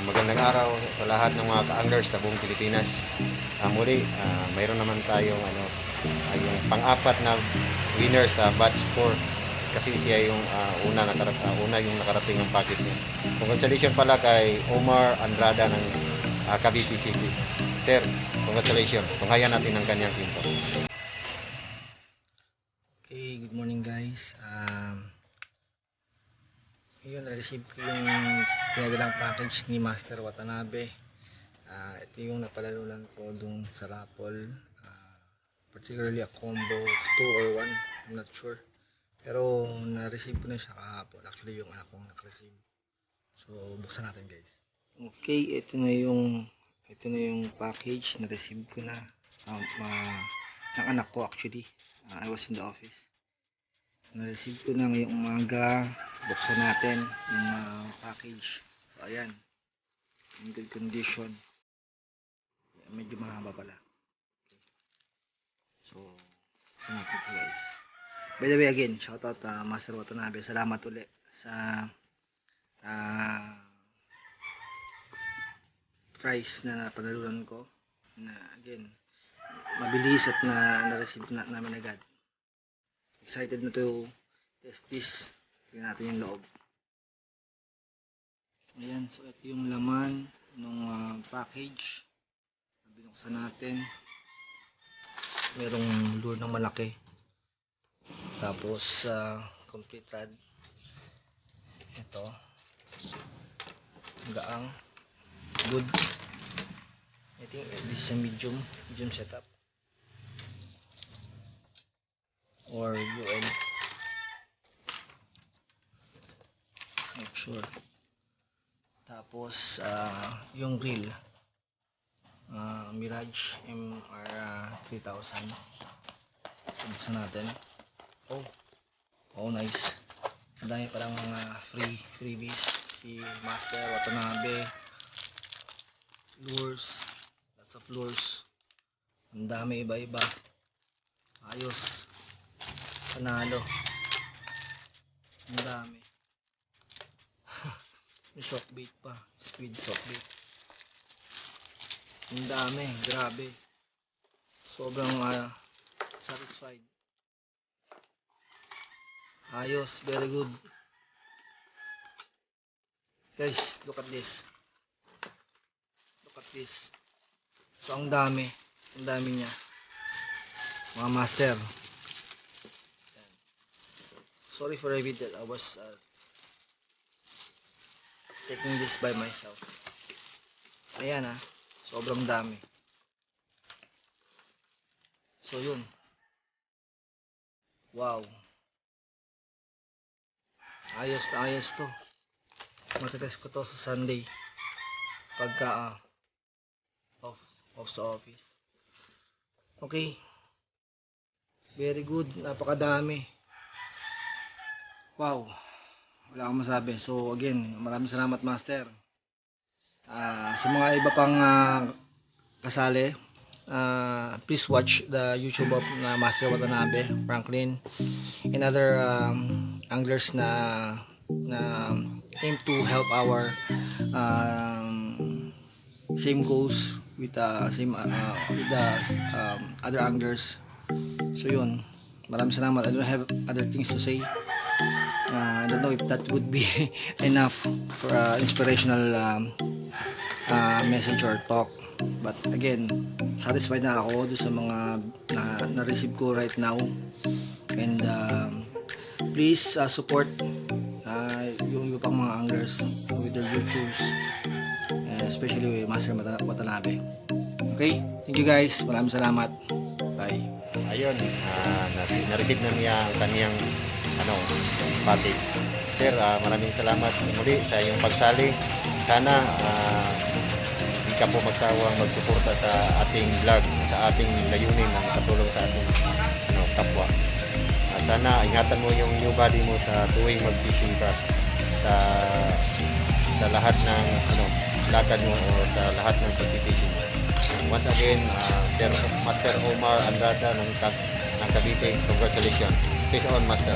Magandang araw sa lahat ng mga ka-anglers sa buong Pilipinas. Muli, mayroon naman tayong yung pang-apat na winner sa batch 4 kasi siya yung una yung nakarating ng package niya. Congratulations pala kay Omar Andrada ng Cavite City. Sir, congratulations. Tunghayan natin ang kanyang kwento. Okay, good morning guys. Yun, na-receive ko yung pinadalang package ni Master Watanabe. Ito yung napalalunan ko dun sa raffle. Particularly a combo of 2 or 1, I'm not sure. Pero na-receive ko na siya kahapon. Actually, yung anak kong nak-receive. So, buksan natin guys. Okay, ito na yung package. Na-receive ko na. Ng anak ko actually. I was in the office. Na-receive ko na ngayong umaga. Buksan natin yung package. So ayan, in good condition. Medyo mahaba pala. Okay. So buksan natin ito guys. By the way again, shoutout Master Watanabe. Salamat ulit sa price na napanalunan ko. Na again, mabilis at na-receive namin agad. Excited na to test this. Tingnan natin yung loob. Ayan, so ito yung laman ng package. Binuksan natin. Merong lure ng malaki. Tapos complete rod. Ito. Gaang. Good. I think this is a medium setup. Or UN. Not sure. Tapos yung reel Mirage MR 3000. Buksan natin. Oh nice. Ang dami palang mga freebies. Si Master Watanabe. Lures. Lots of lures. Ang dami iba-iba. Ayos. Panalo. Ang dami. May softbait pa. Squid softbait. Ang dami. Grabe. Sobrang satisfied. Ayos. Very good. Guys, look at this. Look at this. So, ang dami. Ang dami niya. Mga master. Sorry for every that I was taking this by myself. Ayan sobrang dami. So yun. Wow. Ayos na ayos to. Matatest ko to sa Sunday. Pagka off sa office. Okay. Very good. Napakadami. Wow. Wala akong masabi. So again, maraming salamat Master. Sa mga iba pang kasali, please watch the YouTube of Master Watanabe, Franklin, and other anglers na aim to help our same goals with the other anglers. So yun, maraming salamat. I don't have other things to say. I don't know if that would be enough for inspirational message or talk, but again, satisfied na ako doon sa mga na-receive ko right now. And please support yung iba pang mga anglers with their YouTubes, especially with Master Watanabe. Okay, thank you guys, maraming salamat. Bye. Ayun, na-receive na niya ang kaniyang package. Sir, maraming salamat muli sa iyong pagsali. Sana hindi ka po magsawang magsuporta sa ating vlog, sa ating layunin na makatulong sa ating kapwa. Sana ingatan mo yung new body mo sa tuwing mag-fishing ka sa lahat ng lakad mo o sa lahat ng pag-fishing. Once again, Sir Master Omar Andrada ng Cavite, congratulations. Peace on, Master.